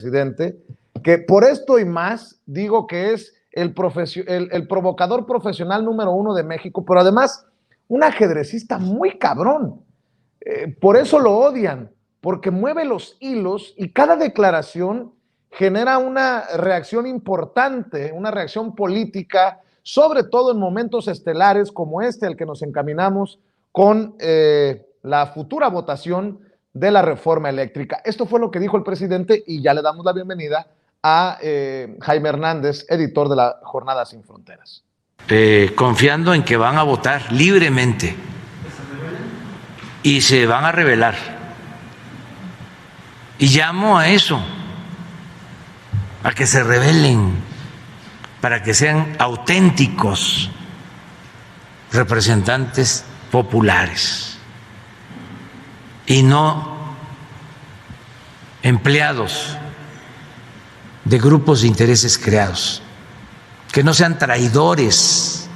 presidente, que por esto y más digo que es el provocador profesional número 1 de México, pero además un ajedrecista muy cabrón. Por eso lo odian, porque mueve los hilos y cada declaración genera una reacción importante, una reacción política, sobre todo en momentos estelares como este al que nos encaminamos con la futura votación de la reforma eléctrica. Esto fue lo que dijo el presidente y ya le damos la bienvenida a Jaime Hernández, editor de la Jornada Sin Fronteras. Confiando en que van a votar libremente y se van a rebelar. Y llamo a eso, a que se rebelen, para que sean auténticos representantes populares y no empleados de grupos de intereses creados, que no sean traidores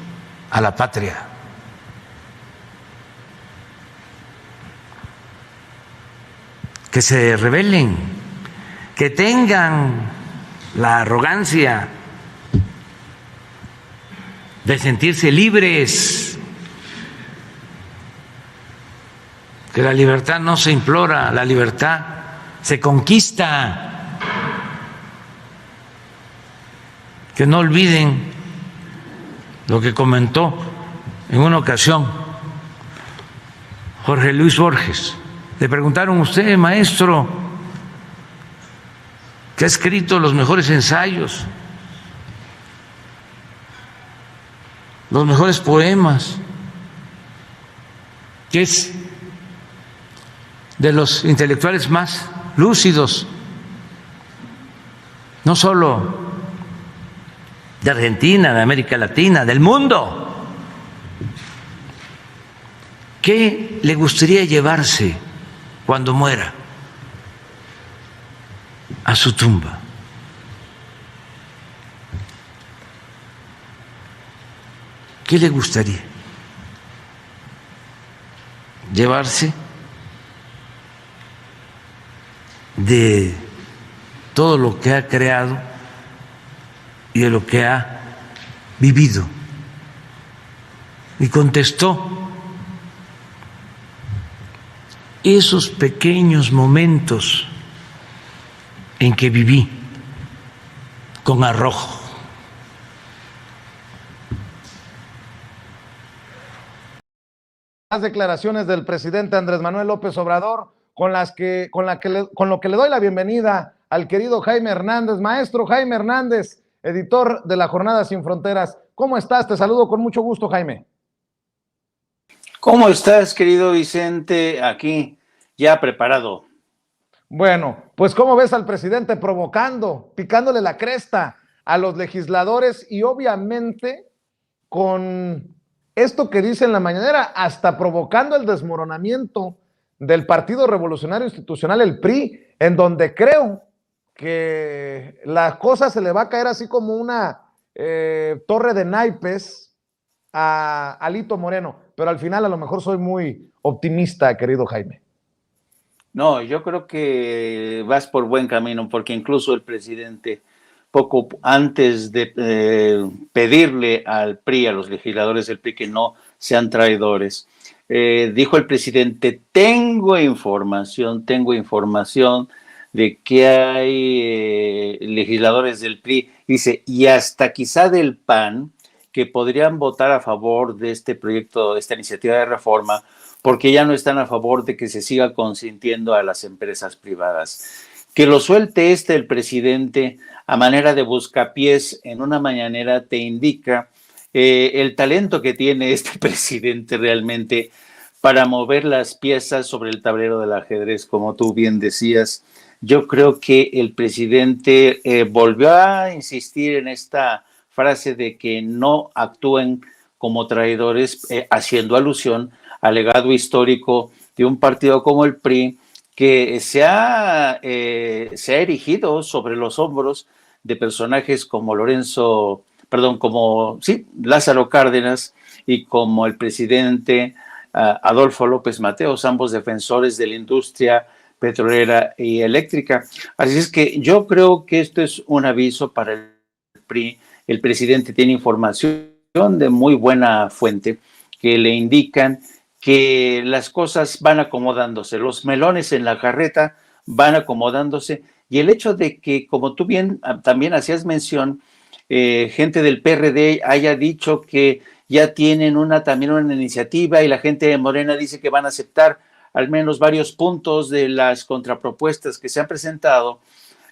a la patria. Que se rebelen, que tengan la arrogancia de sentirse libres, que la libertad no se implora, la libertad se conquista. Que no olviden lo que comentó en una ocasión Jorge Luis Borges. Le preguntaron: usted, maestro, que ha escrito los mejores ensayos, los mejores poemas, que es de los intelectuales más lúcidos, no solo de Argentina, de América Latina, del mundo. ¿Qué le gustaría llevarse cuando muera a su tumba? ¿Qué le gustaría llevarse de todo lo que ha creado y de lo que ha vivido? Y contestó: esos pequeños momentos en que viví con arrojo. Las declaraciones del presidente Andrés Manuel López Obrador, con lo que le doy la bienvenida al querido Jaime Hernández. Maestro Jaime Hernández, editor de la Jornada Sin Fronteras. ¿Cómo estás? Te saludo con mucho gusto, Jaime. ¿Cómo estás, querido Vicente? Aquí, ya preparado. Bueno, pues ¿cómo ves al presidente provocando, picándole la cresta a los legisladores y obviamente con esto que dice en la mañanera, hasta provocando el desmoronamiento del Partido Revolucionario Institucional, el PRI, en donde creo que la cosa se le va a caer así como una torre de naipes a Alito Moreno, pero al final a lo mejor soy muy optimista, querido Jaime. No, yo creo que vas por buen camino, porque incluso el presidente, poco antes de pedirle al PRI, a los legisladores del PRI, que no sean traidores, dijo el presidente: tengo información de que hay legisladores del PRI, dice, y hasta quizá del PAN, que podrían votar a favor de este proyecto, de esta iniciativa de reforma, porque ya no están a favor de que se siga consintiendo a las empresas privadas. Que lo suelte el presidente a manera de buscapiés en una mañanera te indica el talento que tiene este presidente realmente para mover las piezas sobre el tablero del ajedrez, como tú bien decías. Yo creo que el presidente volvió a insistir en esta frase de que no actúen como traidores, haciendo alusión al legado histórico de un partido como el PRI, que se ha erigido sobre los hombros de personajes como Lázaro Cárdenas y como el presidente Adolfo López Mateos, ambos defensores de la industria petrolera y eléctrica. Así es que yo creo que esto es un aviso para el PRI. El presidente tiene información de muy buena fuente que le indican que las cosas van acomodándose, los melones en la carreta van acomodándose, y el hecho de que, como tú bien también hacías mención, gente del PRD haya dicho que ya tienen también una iniciativa, y la gente de Morena dice que van a aceptar al menos varios puntos de las contrapropuestas que se han presentado.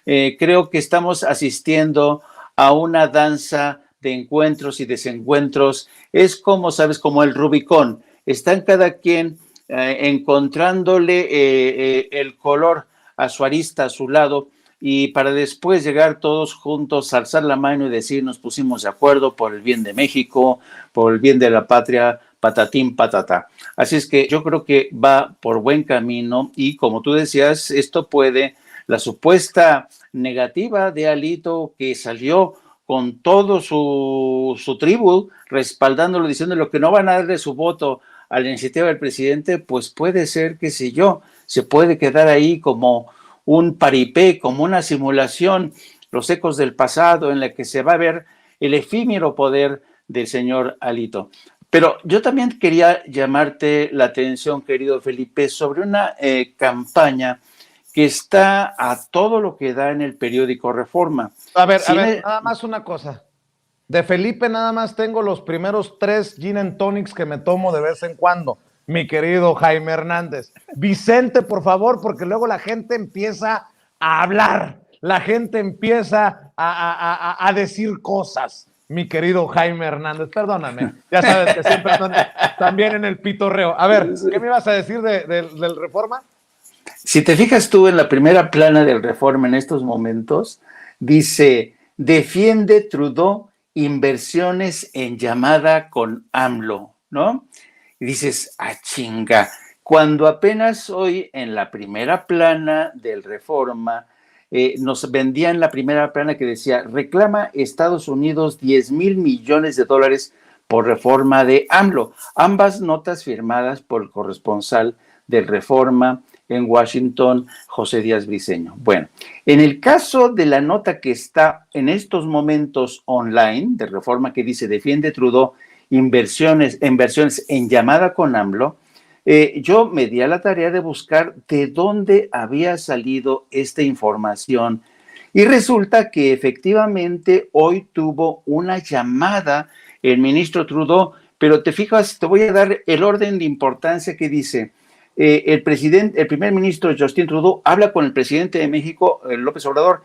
Creo que estamos asistiendo a una danza de encuentros y desencuentros. Es como, sabes, como el Rubicón. Están cada quien encontrándole el color a su arista, a su lado, y para después llegar todos juntos, alzar la mano y decir, nos pusimos de acuerdo por el bien de México, por el bien de la patria, patatín, patatá. Así es que yo creo que va por buen camino, y como tú decías, esto puede, la supuesta negativa de Alito, que salió con todo su tribu respaldándolo, diciéndole que no van a darle su voto a la iniciativa del presidente, pues puede ser, qué sé yo, se puede quedar ahí como un paripé, como una simulación, los ecos del pasado, en la que se va a ver el efímero poder del señor Alito. Pero yo también quería llamarte la atención, querido Felipe, sobre una campaña que está a todo lo que da en el periódico Reforma. A ver, nada más una cosa. De Felipe nada más tengo los primeros 3 gin and tonics que me tomo de vez en cuando, mi querido Jaime Hernández. Vicente, por favor, porque luego la gente empieza a hablar, la gente empieza a decir cosas. Mi querido Jaime Hernández, perdóname, ya sabes que siempre están también en el pitorreo. A ver, ¿qué me ibas a decir del Reforma? Si te fijas tú en la primera plana del Reforma en estos momentos, dice, defiende Trudeau inversiones en llamada con AMLO, ¿no? Y dices, chinga, cuando apenas hoy en la primera plana del Reforma nos vendían la primera plana que decía, reclama Estados Unidos 10,000 millones de dólares por reforma de AMLO. Ambas notas firmadas por el corresponsal del Reforma en Washington, José Díaz Briceño. Bueno, en el caso de la nota que está en estos momentos online de Reforma, que dice defiende Trudeau inversiones en llamada con AMLO, yo me di a la tarea de buscar de dónde había salido esta información, y resulta que efectivamente hoy tuvo una llamada el ministro Trudeau, pero te fijas, te voy a dar el orden de importancia que dice. El primer ministro Justin Trudeau habla con el presidente de México, López Obrador,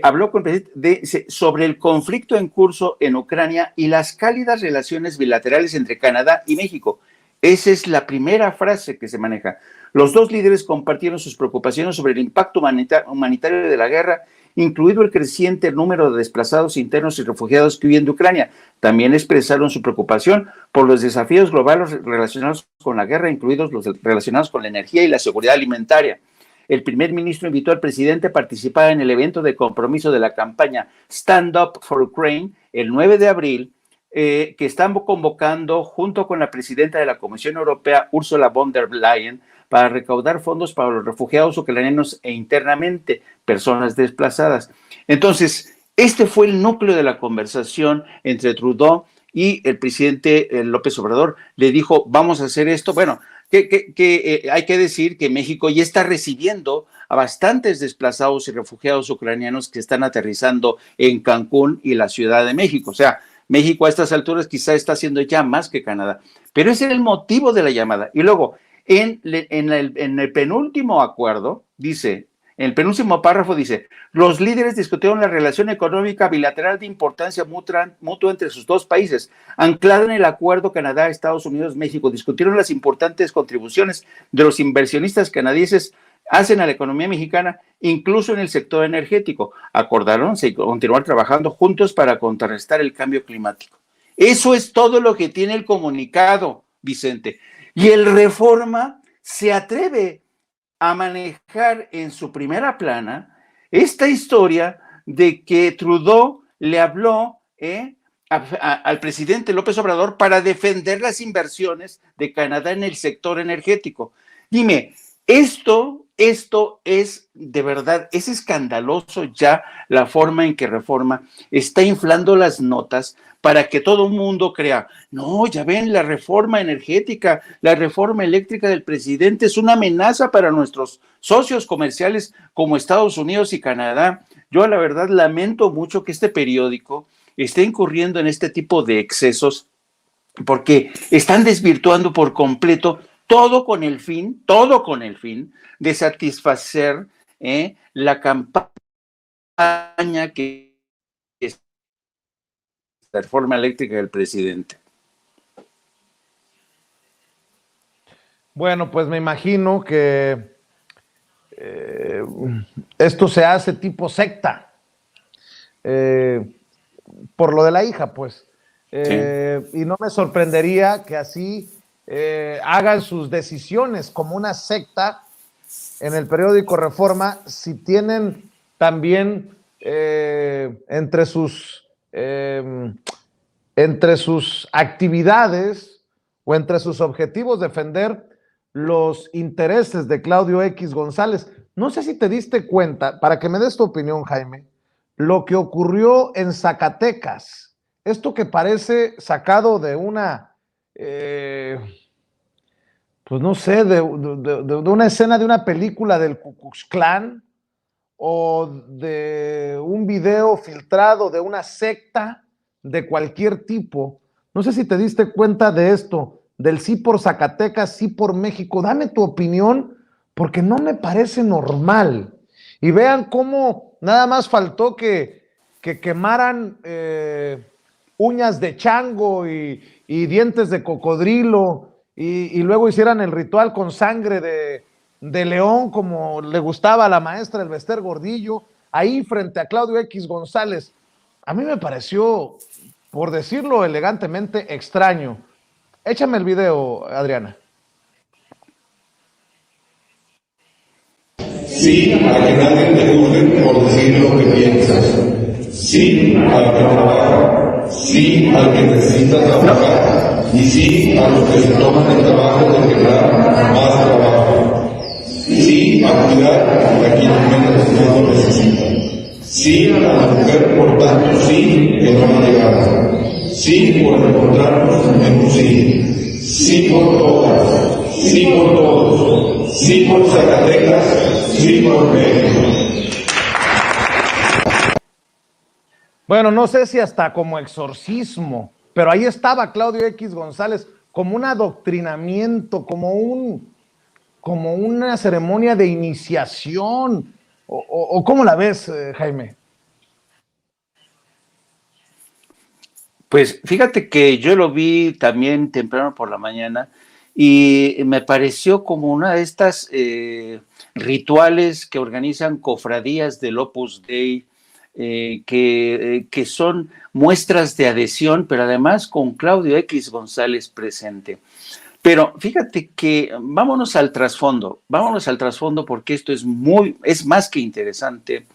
habló con el presidente sobre el conflicto en curso en Ucrania y las cálidas relaciones bilaterales entre Canadá y México. Esa es la primera frase que se maneja. Los dos líderes compartieron sus preocupaciones sobre el impacto humanitario de la guerra, incluido el creciente número de desplazados internos y refugiados que huyen de Ucrania. También expresaron su preocupación por los desafíos globales relacionados con la guerra, incluidos los relacionados con la energía y la seguridad alimentaria. El primer ministro invitó al presidente a participar en el evento de compromiso de la campaña Stand Up for Ukraine el 9 de abril, que están convocando junto con la presidenta de la Comisión Europea, Ursula von der Leyen, para recaudar fondos para los refugiados ucranianos e internamente personas desplazadas. Entonces, este fue el núcleo de la conversación entre Trudeau y el presidente López Obrador. Le dijo, vamos a hacer esto. Bueno, hay que decir que México ya está recibiendo a bastantes desplazados y refugiados ucranianos que están aterrizando en Cancún y la Ciudad de México. O sea, México a estas alturas quizá está haciendo ya más que Canadá. Pero ese era el motivo de la llamada. Y luego, en el penúltimo acuerdo, dice, en el penúltimo párrafo dice, los líderes discutieron la relación económica bilateral de importancia mutua entre sus dos países, anclada en el acuerdo Canadá, Estados Unidos, México. Discutieron las importantes contribuciones de los inversionistas canadienses hacen a la economía mexicana, incluso en el sector energético. Acordaron continuar trabajando juntos para contrarrestar el cambio climático. Eso es todo lo que tiene el comunicado, Vicente. Y el Reforma se atreve a manejar en su primera plana esta historia de que Trudeau le habló al presidente López Obrador para defender las inversiones de Canadá en el sector energético. Dime, esto esto es de verdad, es escandaloso ya la forma en que Reforma está inflando las notas para que todo el mundo crea, no, ya ven, la reforma energética, la reforma eléctrica del presidente es una amenaza para nuestros socios comerciales como Estados Unidos y Canadá. Yo la verdad lamento mucho que este periódico esté incurriendo en este tipo de excesos porque están desvirtuando por completo todo con el fin de satisfacer la campaña que es la reforma eléctrica del presidente. Bueno, pues me imagino que esto se hace tipo secta, por lo de la hija, pues. Y no me sorprendería que así hagan sus decisiones como una secta en el periódico Reforma, si tienen también entre sus actividades o entre sus objetivos defender los intereses de Claudio X González. No sé si te diste cuenta, para que me des tu opinión, Jaime, lo que ocurrió en Zacatecas. Esto que parece sacado de una, pues no sé, de una escena de una película del Ku Klux Klan o de un video filtrado de una secta de cualquier tipo. No sé si te diste cuenta de esto, del sí por Zacatecas, sí por México. Dame tu opinión, porque no me parece normal. Y vean cómo nada más faltó que quemaran uñas de chango y dientes de cocodrilo y luego hicieran el ritual con sangre de león, como le gustaba a la maestra el Bester Gordillo, ahí frente a Claudio X González. A mí me pareció, por decirlo elegantemente, extraño. Échame el video, Adriana. Sí a que nadie te juzgue por decir lo que piensas. Sí al que trabaja. Sí al que necesita trabajar. Y sí a los que se toman el trabajo de generar más trabajo. Sí a cuidar a quienes menos lo necesitan. Sí a la mujer por tanto sí que no ha llegado. Sí por encontrarnos en un sí. Sí por todas. Sí por todos. Sí por Zacatecas. Sí por México. Bueno, no sé si hasta como exorcismo, pero ahí estaba Claudio X González como un adoctrinamiento, como una ceremonia de iniciación. ¿O cómo la ves, Jaime? Pues fíjate que yo lo vi también temprano por la mañana y me pareció como una de estas rituales que organizan cofradías del Opus Dei, que son muestras de adhesión, pero además con Claudio X González presente. Pero fíjate que vámonos al trasfondo porque esto es más que interesante.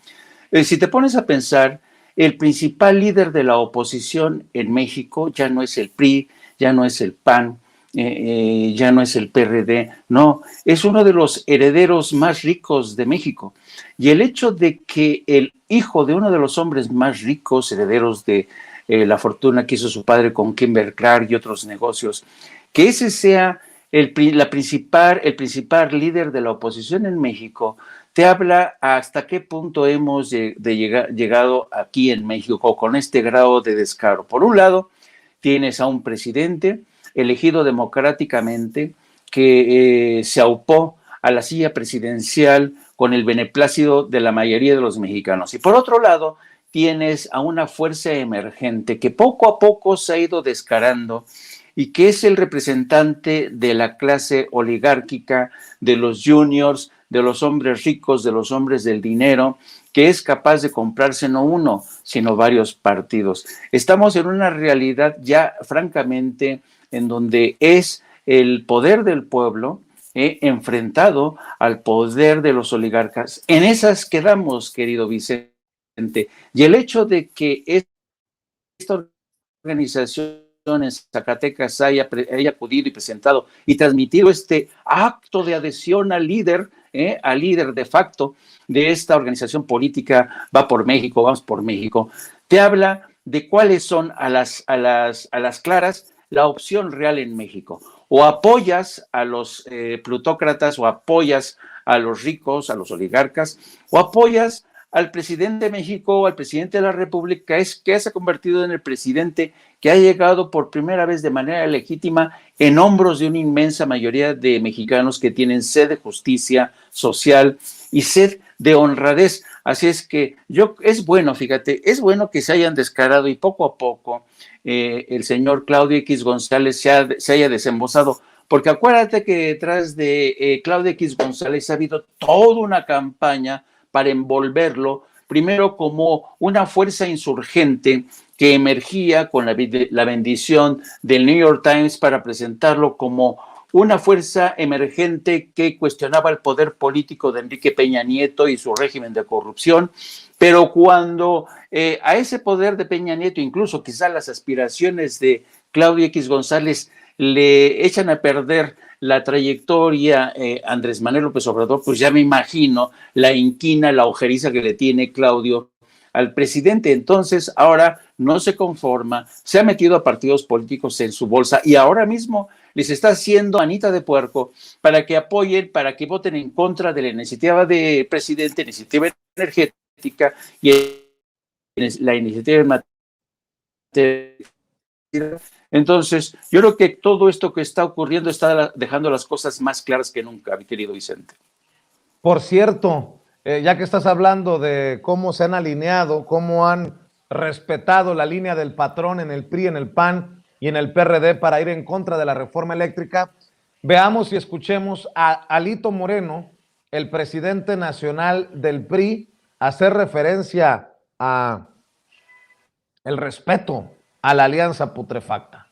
Si te pones a pensar, el principal líder de la oposición en México ya no es el PRI, ya no es el PAN, ya no es el PRD, no, es uno de los herederos más ricos de México. Y el hecho de que el hijo de uno de los hombres más ricos, herederos de la fortuna que hizo su padre con Kimberly-Clark y otros negocios, que ese sea el principal líder de la oposición en México, te habla hasta qué punto hemos llegado aquí en México con este grado de descaro. Por un lado, tienes a un presidente elegido democráticamente que se aupó a la silla presidencial con el beneplácito de la mayoría de los mexicanos. Y por otro lado, tienes a una fuerza emergente que poco a poco se ha ido descarando y que es el representante de la clase oligárquica, de los juniors, de los hombres ricos, de los hombres del dinero, que es capaz de comprarse no uno, sino varios partidos. Estamos en una realidad ya francamente en donde es el poder del pueblo enfrentado al poder de los oligarcas. En esas quedamos, querido Vicente. Y el hecho de que esta organización en Zacatecas haya acudido y presentado y transmitido este acto de adhesión al líder al líder de facto de esta organización política, Va por México, Vamos por México, te habla de cuáles son a las claras la opción real en México. O apoyas a los plutócratas, o apoyas a los ricos, a los oligarcas, o apoyas al presidente de México, al presidente de la República, que se ha convertido en el presidente que ha llegado por primera vez de manera legítima en hombros de una inmensa mayoría de mexicanos que tienen sed de justicia social y sed de honradez. Así es que es bueno, fíjate, es bueno que se hayan descarado y poco a poco el señor Claudio X González se haya desembozado, porque acuérdate que detrás de Claudio X González ha habido toda una campaña para envolverlo, primero como una fuerza insurgente que emergía con la bendición del New York Times para presentarlo como una fuerza emergente que cuestionaba el poder político de Enrique Peña Nieto y su régimen de corrupción, pero cuando a ese poder de Peña Nieto, incluso quizás las aspiraciones de Claudio X González le echan a perder la trayectoria Andrés Manuel López Obrador, pues ya me imagino la inquina, la ojeriza que le tiene Claudio al presidente. Entonces ahora no se conforma, se ha metido a partidos políticos en su bolsa y ahora mismo les está haciendo Anita de puerco para que apoyen, para que voten en contra de la iniciativa de presidente, iniciativa energética y la iniciativa de materia. Entonces, yo creo que todo esto que está ocurriendo está dejando las cosas más claras que nunca, mi querido Vicente. Por cierto, ya que estás hablando de cómo se han alineado, cómo han respetado la línea del patrón en el PRI, en el PAN y en el PRD para ir en contra de la reforma eléctrica, veamos y escuchemos a Alito Moreno, el presidente nacional del PRI, hacer referencia a el respeto a la alianza putrefacta.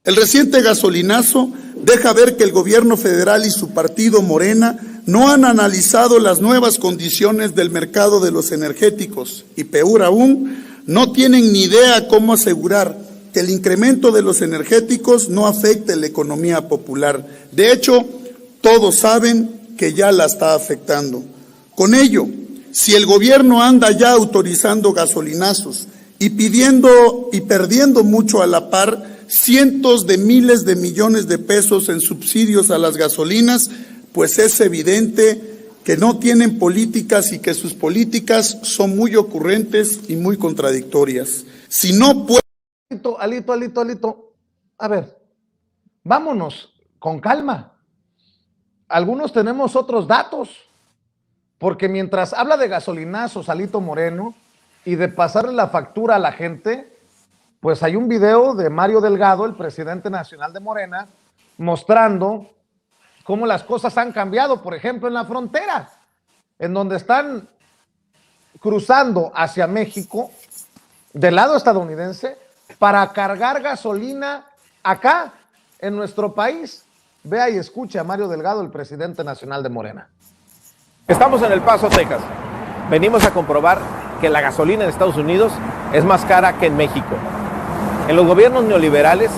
El reciente gasolinazo deja ver que el gobierno federal y su partido Morena no han analizado las nuevas condiciones del mercado de los energéticos y, peor aún, no tienen ni idea cómo asegurar que el incremento de los energéticos no afecte la economía popular. De hecho, todos saben que ya la está afectando. Con ello, si el gobierno anda ya autorizando gasolinazos y pidiendo y perdiendo mucho a la par cientos de miles de millones de pesos en subsidios a las gasolinas, pues es evidente que no tienen políticas y que sus políticas son muy ocurrentes y muy contradictorias. Si no puede... Alito, a ver, vámonos con calma. Algunos tenemos otros datos, porque mientras habla de gasolinazos, Alito Moreno, y de pasarle la factura a la gente, pues hay un video de Mario Delgado, el presidente nacional de Morena, mostrando cómo las cosas han cambiado, por ejemplo, en la frontera, en donde están cruzando hacia México, del lado estadounidense, para cargar gasolina acá, en nuestro país. Vea y escuche a Mario Delgado, el presidente nacional de Morena. Estamos en El Paso, Texas. Venimos a comprobar que la gasolina en Estados Unidos es más cara que en México. En los gobiernos neoliberales,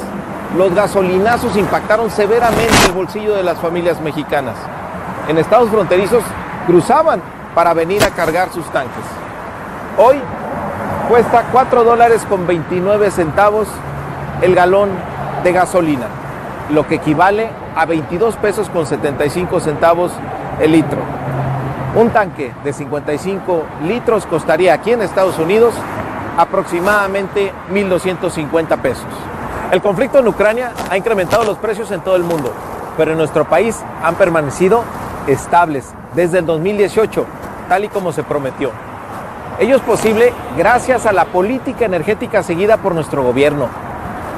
los gasolinazos impactaron severamente el bolsillo de las familias mexicanas. En estados fronterizos cruzaban para venir a cargar sus tanques. Hoy cuesta $4.29 el galón de gasolina, lo que equivale a 22 pesos con 75 centavos el litro. Un tanque de 55 litros costaría aquí en Estados Unidos aproximadamente 1.250 pesos. El conflicto en Ucrania ha incrementado los precios en todo el mundo, pero en nuestro país han permanecido estables desde el 2018, tal y como se prometió. Ello es posible gracias a la política energética seguida por nuestro gobierno,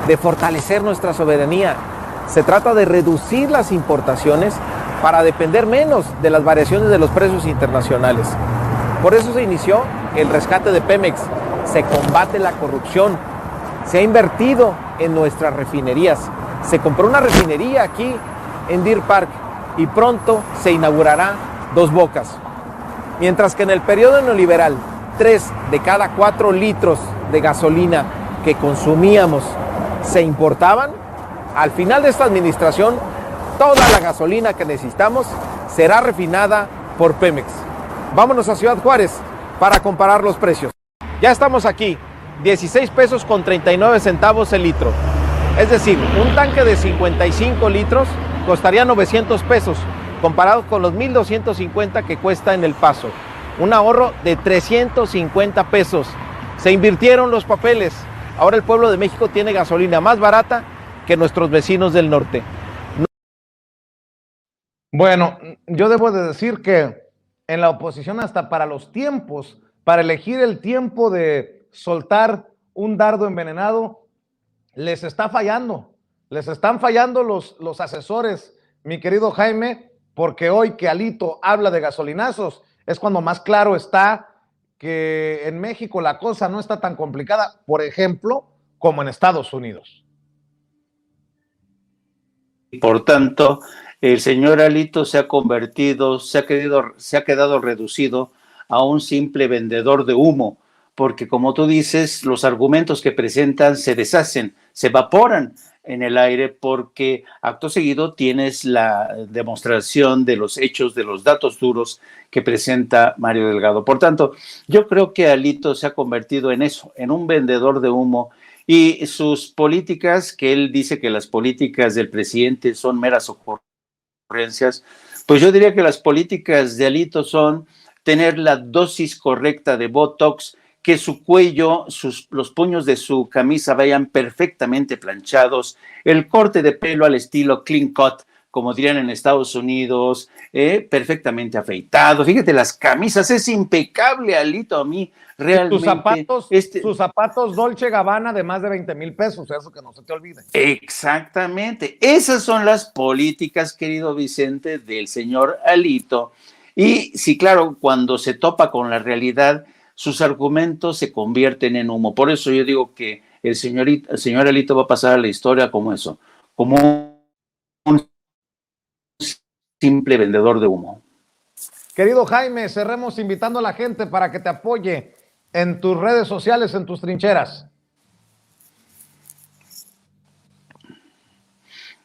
de fortalecer nuestra soberanía. Se trata de reducir las importaciones para depender menos de las variaciones de los precios internacionales. Por eso se inició el rescate de Pemex. Se combate la corrupción, se ha invertido en nuestras refinerías, se compró una refinería aquí en Deer Park y pronto se inaugurará Dos Bocas. Mientras que en el periodo neoliberal, 3 de cada 4 litros de gasolina que consumíamos se importaban, al final de esta administración, toda la gasolina que necesitamos será refinada por Pemex. Vámonos a Ciudad Juárez para comparar los precios. Ya estamos aquí, 16 pesos con 39 centavos el litro. Es decir, un tanque de 55 litros costaría 900 pesos, comparado con los 1,250 que cuesta en El Paso. Un ahorro de 350 pesos. Se invirtieron los papeles. Ahora el pueblo de México tiene gasolina más barata que nuestros vecinos del norte. Bueno, yo debo de decir que en la oposición, hasta para los tiempos, para elegir el tiempo de soltar un dardo envenenado, les está fallando. Les están fallando los asesores, mi querido Jaime, porque hoy que Alito habla de gasolinazos, es cuando más claro está que en México la cosa no está tan complicada, por ejemplo, como en Estados Unidos. Por tanto, el señor Alito se ha convertido, se ha quedado reducido a un simple vendedor de humo, porque como tú dices, los argumentos que presentan se deshacen, se evaporan en el aire, porque acto seguido tienes la demostración de los hechos, de los datos duros que presenta Mario Delgado. Por tanto, yo creo que Alito se ha convertido en eso, en un vendedor de humo, y sus políticas, que él dice que las políticas del presidente son meras ocurrencias, pues yo diría que las políticas de Alito son tener la dosis correcta de Botox, que su cuello, los puños de su camisa vayan perfectamente planchados, el corte de pelo al estilo clean cut, como dirían en Estados Unidos, perfectamente afeitado. Fíjate, las camisas, es impecable, Alito, a mí realmente. Sus zapatos Dolce Gabbana de más de 20,000 pesos, eso que no se te olvide. Exactamente, esas son las políticas, querido Vicente, del señor Alito. Y sí, claro, cuando se topa con la realidad, sus argumentos se convierten en humo. Por eso yo digo que el señor Alito va a pasar a la historia como eso, como un simple vendedor de humo. Querido Jaime, cerremos invitando a la gente para que te apoye en tus redes sociales, en tus trincheras.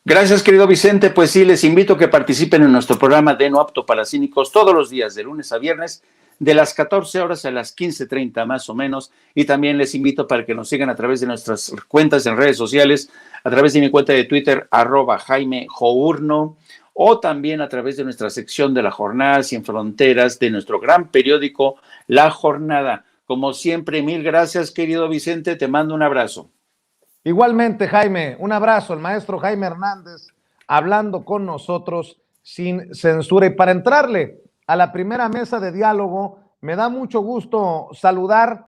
Gracias, querido Vicente. Pues sí, les invito a que participen en nuestro programa de No Apto para Cínicos todos los días, de lunes a viernes, de las 14 horas a las 15:30 más o menos, y también les invito para que nos sigan a través de nuestras cuentas en redes sociales, a través de mi cuenta de Twitter, @JaimeJourno, o también a través de nuestra sección de La Jornada Sin Fronteras, de nuestro gran periódico La Jornada. Como siempre, mil gracias, querido Vicente, te mando un abrazo. Igualmente, Jaime, un abrazo, el maestro Jaime Hernández, hablando con nosotros sin censura. Y para entrarle a la primera mesa de diálogo, me da mucho gusto saludar